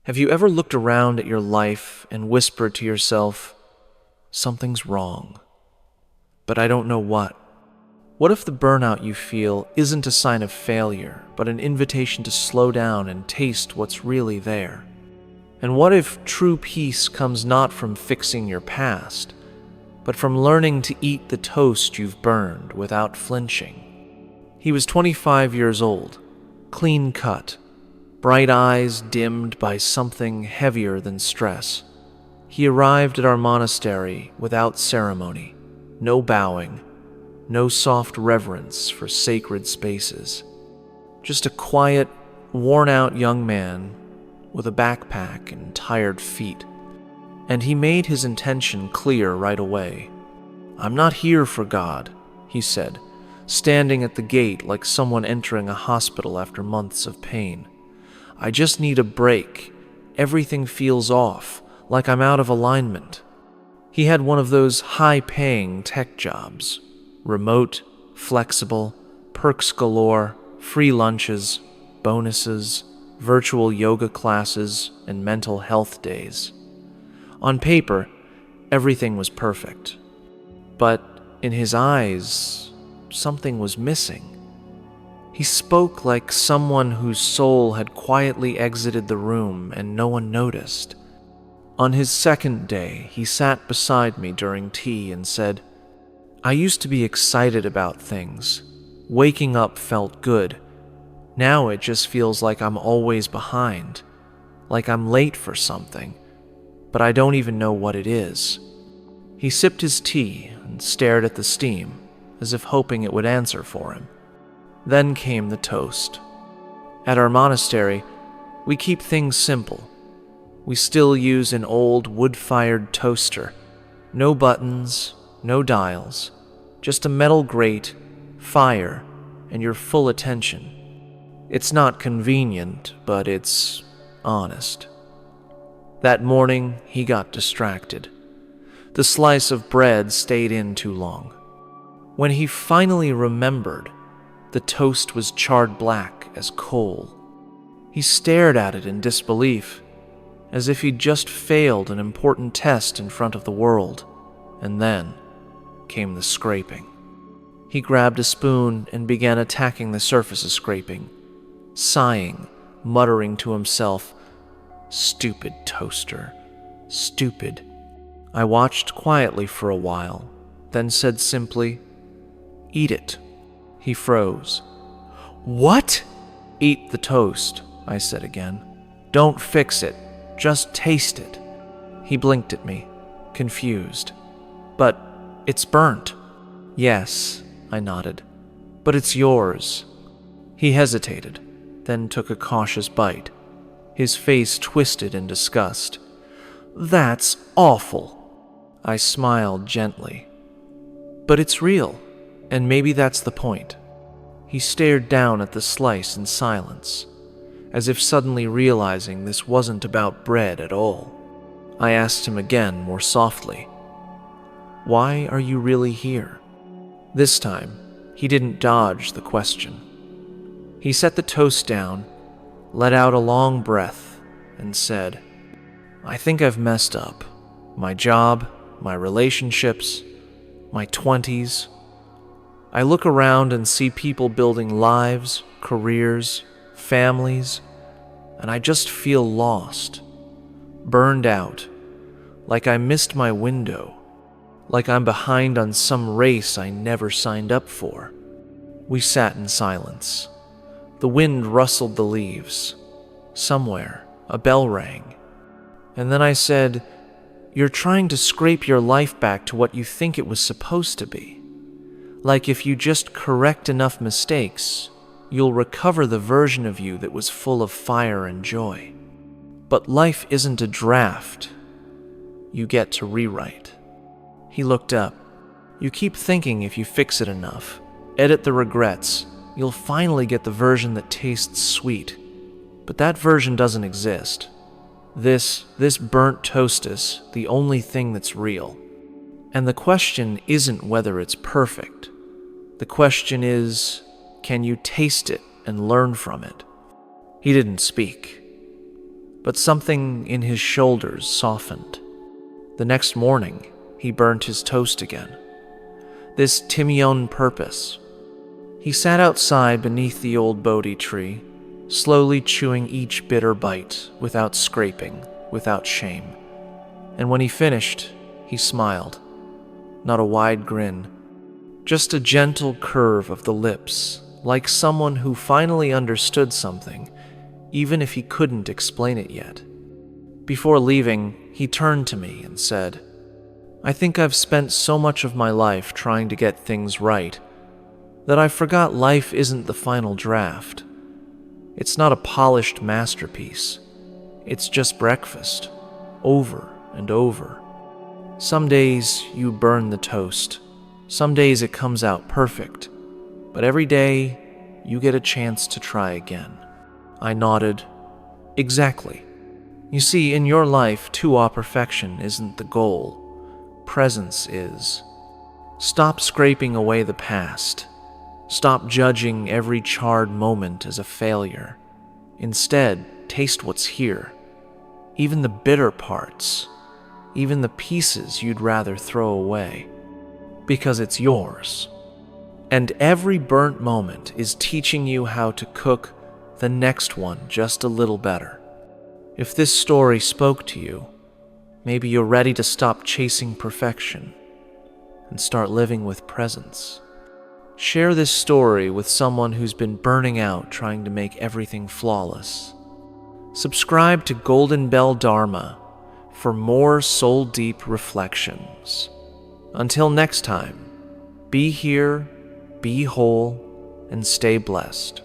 Have you ever looked around at your life and whispered to yourself, "Something's wrong, but I don't know what"? What if the burnout you feel isn't a sign of failure, but an invitation to slow down and taste what's really there? And what if true peace comes not from fixing your past, but from learning to eat the toast you've burned without flinching? He was 25 years old, clean cut, bright eyes dimmed by something heavier than stress. He arrived at our monastery without ceremony, no bowing, no soft reverence for sacred spaces. Just a quiet, worn-out young man with a backpack and tired feet. And he made his intention clear right away. "I'm not here for God," he said, standing at the gate like someone entering a hospital after months of pain. "I just need a break. Everything feels off, like I'm out of alignment." He had one of those high-paying tech jobs. Remote, flexible, perks galore, free lunches, bonuses, virtual yoga classes, and mental health days. On paper, everything was perfect. But in his eyes, something was missing. He spoke like someone whose soul had quietly exited the room and no one noticed. On his second day, he sat beside me during tea and said, "I used to be excited about things. Waking up felt good. Now it just feels like I'm always behind, like I'm late for something, but I don't even know what it is." He sipped his tea and stared at the steam, as if hoping it would answer for him. Then came the toast. At our monastery, we keep things simple. We still use an old wood-fired toaster. No buttons, no dials, just a metal grate, fire, and your full attention. It's not convenient, but it's honest. That morning, he got distracted. The slice of bread stayed in too long. When he finally remembered, the toast was charred black as coal. He stared at it in disbelief, as if he'd just failed an important test in front of the world. And then came the scraping. He grabbed a spoon and began attacking the surface of scraping, sighing, muttering to himself, "Stupid toaster, stupid." I watched quietly for a while, then said simply, "Eat it." He froze. "What?" "Eat the toast," I said again. "Don't fix it, just taste it." He blinked at me, confused. "But it's burnt." "Yes," I nodded, "but it's yours." He hesitated, then took a cautious bite. His face twisted in disgust. "That's awful." I smiled gently. "But it's real, and maybe that's the point." He stared down at the slice in silence, as if suddenly realizing this wasn't about bread at all. I asked him again, more softly, "Why are you really here?" This time, he didn't dodge the question. He set the toast down, let out a long breath, and said, "I think I've messed up. My job, my relationships, my 20s. I look around and see people building lives, careers, families, and I just feel lost, burned out, like I missed my window, like I'm behind on some race I never signed up for." We sat in silence. The wind rustled the leaves. Somewhere, a bell rang. And then I said, "You're trying to scrape your life back to what you think it was supposed to be. Like if you just correct enough mistakes, you'll recover the version of you that was full of fire and joy. But life isn't a draft you get to rewrite." He looked up. "You keep thinking if you fix it enough, edit the regrets, you'll finally get the version that tastes sweet. But that version doesn't exist. This burnt toast is the only thing that's real. And the question isn't whether it's perfect. The question is, can you taste it and learn from it?" He didn't speak. but something in his shoulders softened. The next morning, he burnt his toast again. This Timion purpose. He sat outside beneath the old Bodhi tree, slowly chewing each bitter bite, without scraping, without shame. And when he finished, he smiled. Not a wide grin, just a gentle curve of the lips, like someone who finally understood something, even if he couldn't explain it yet. Before leaving, he turned to me and said, "I think I've spent so much of my life trying to get things right that I forgot life isn't the final draft. It's not a polished masterpiece. It's just breakfast, over and over. Some days you burn the toast. Some days it comes out perfect. But every day you get a chance to try again." I nodded. Exactly. You see, in your life, to perfection isn't the goal. Presence is. Stop scraping away the past. Stop judging every charred moment as a failure. Instead, taste what's here. Even the bitter parts. Even the pieces you'd rather throw away. Because it's yours. And every burnt moment is teaching you how to cook the next one just a little better. If this story spoke to you, maybe you're ready to stop chasing perfection and start living with presence. Share this story with someone who's been burning out trying to make everything flawless. Subscribe to Golden Bell Dharma for more soul-deep reflections. Until next time, be here, be whole, and stay blessed.